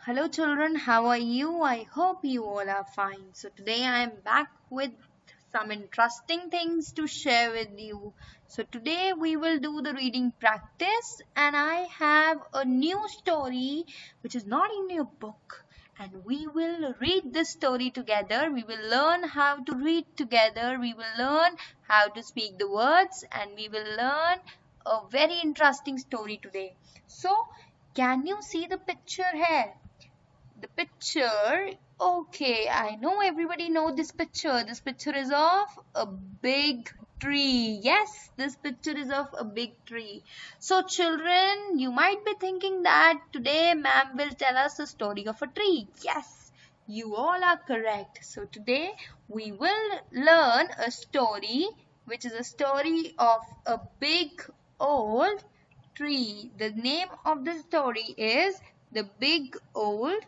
Hello children, how are you? I hope you all are fine. So today I am back with some interesting things to share with you. So today we will do the reading practice and I have a new story which is not in your book, and we will read this story together. We will learn how to read together. We will learn how to speak the words, and we will learn a very interesting story today. So can you see the picture here? The picture, okay, I know everybody know this picture. This picture is of a big tree. Yes, this picture is of a big tree. So children, you might be thinking that today ma'am will tell us a story of a tree. Yes, you all are correct. So today we will learn a story which is a story of a big old tree. The name of the story is The Big Old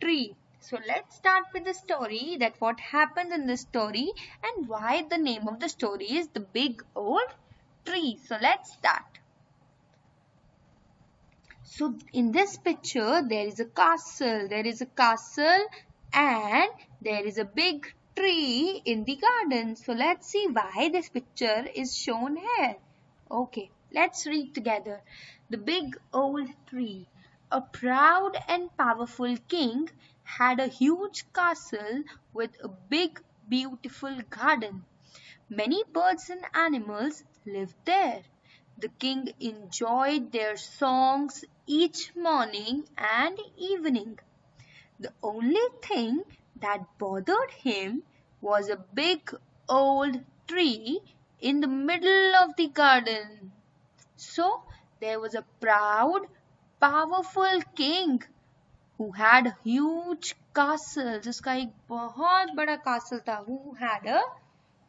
Tree. So let's start with the story, that what happens in this story and why the name of the story is The Big Old Tree. So let's start. So in this picture there is a castle. There is a castle and there is a big tree in the garden. So let's see why this picture is shown here. Okay, let's read together. The Big Old Tree. A proud and powerful king had a huge castle with a big, beautiful garden. Many birds and animals lived there. The king enjoyed their songs each morning and evening. The only thing that bothered him was a big old tree in the middle of the garden. So there was a proud, powerful king who had a huge castle. जिसका एक बहुत बड़ा castle था. Who had a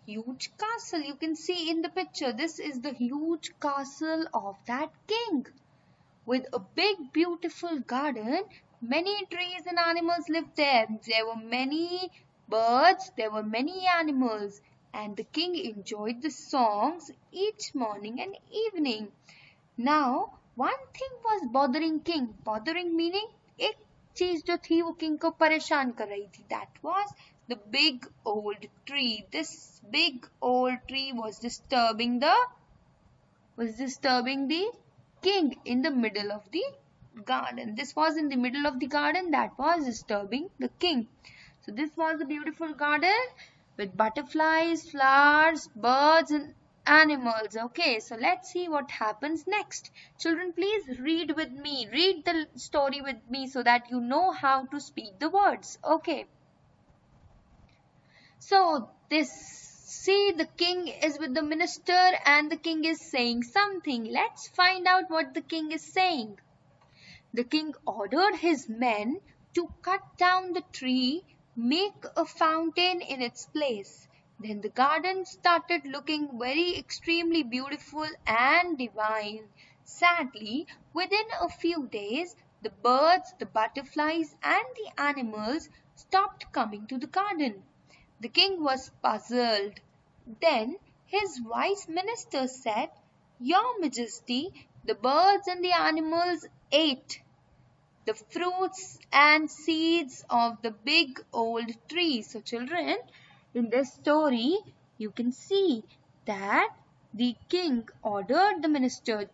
huge castle. You can see in the picture. This is the huge castle of that king. With a big beautiful garden, many trees and animals lived there. There were many birds, there were many animals, and the king enjoyed the songs each morning and evening. Now, one thing was bothering king. Bothering meaning एक चीज जो थी वो king को परेशान कर रही थी. That was the big old tree. This big old tree was disturbing the king in the middle of the garden. This was in the middle of the garden that was disturbing the king. So this was a beautiful garden with butterflies, flowers, birds and animals. Okay, so let's see what happens next. Children, please read with me. Read the story with me so that you know how to speak the words. Okay. So see, the king is with the minister and the king is saying something. Let's find out what the king is saying. The king ordered his men to cut down the tree, make a fountain in its place. Then the garden started looking very extremely beautiful and divine. Sadly, within a few days, the birds, the butterflies and the animals stopped coming to the garden. The king was puzzled. Then his wise minister said, "Your Majesty, the birds and the animals ate the fruits and seeds of the big old tree." So children, in this story, you can see that the king ordered the minister.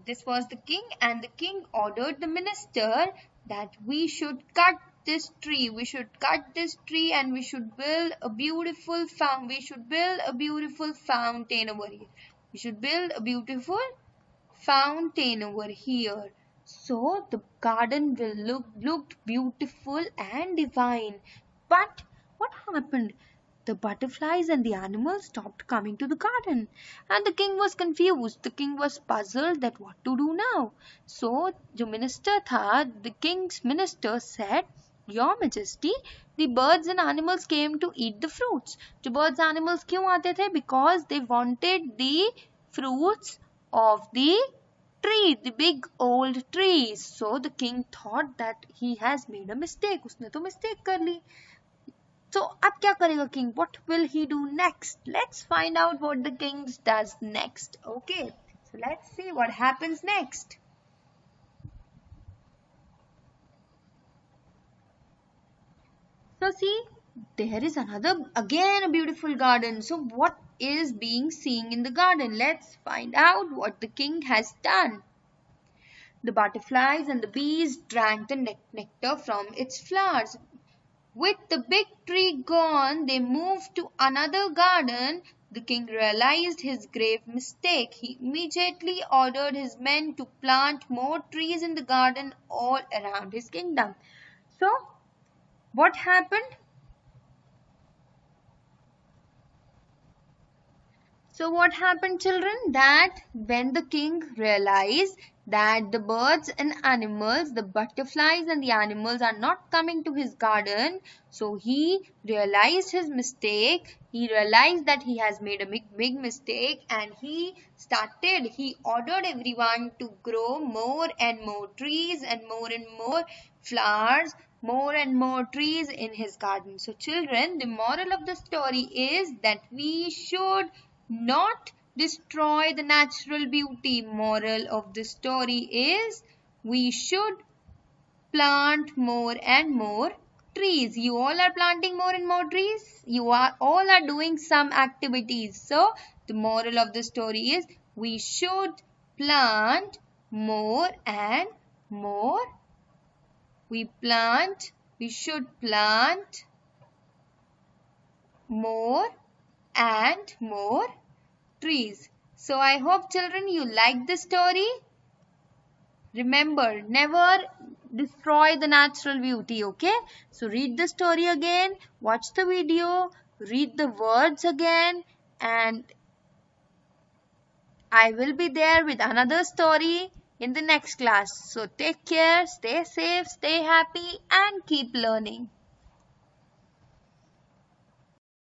This was the king, and the king ordered the minister that we should cut this tree. We should cut this tree and we should build a beautiful fountain. We should build a beautiful fountain over here. We should build a beautiful fountain over here. So the garden will looked beautiful and divine. But what happened? The butterflies and the animals stopped coming to the garden, and the king was confused. The king was puzzled that what to do now. So the minister tha, the king's minister said, "Your Majesty, the birds and animals came to eat the fruits." The birds and animals क्यों आते थे? Because they wanted the fruits of the tree, the big old tree. So the king thought that he has made a mistake. उसने तो mistake कर ली. So अब क्या करेगा king? What will he do next? Let's find out what the king does next. Okay, so let's see what happens next. So see, there is again a beautiful garden. So what is being seen in the garden? Let's find out what the king has done. The butterflies and the bees drank the nectar from its flowers. With the big tree gone, they moved to another garden. The king realized his grave mistake. He immediately ordered his men to plant more trees in the garden all around his kingdom. So, what happened? So what happened, children? That when the king realized that the birds and animals, the butterflies and the animals are not coming to his garden, so he realized his mistake. He realized that he has made a big mistake, and he ordered everyone to grow more and more trees and more flowers, more and more trees in his garden. So children, the moral of the story is that we should not destroy the natural beauty. Moral of the story is we should plant more and more trees. You all are planting more and more trees. You all are doing some activities. So the moral of the story is we should plant more and more. We should plant more and more trees. So I hope children you like this story. Remember, never destroy the natural beauty, okay? So read the story again, watch the video, read the words again, and I will be there with another story in the next class. So take care, stay safe, stay happy, and keep learning.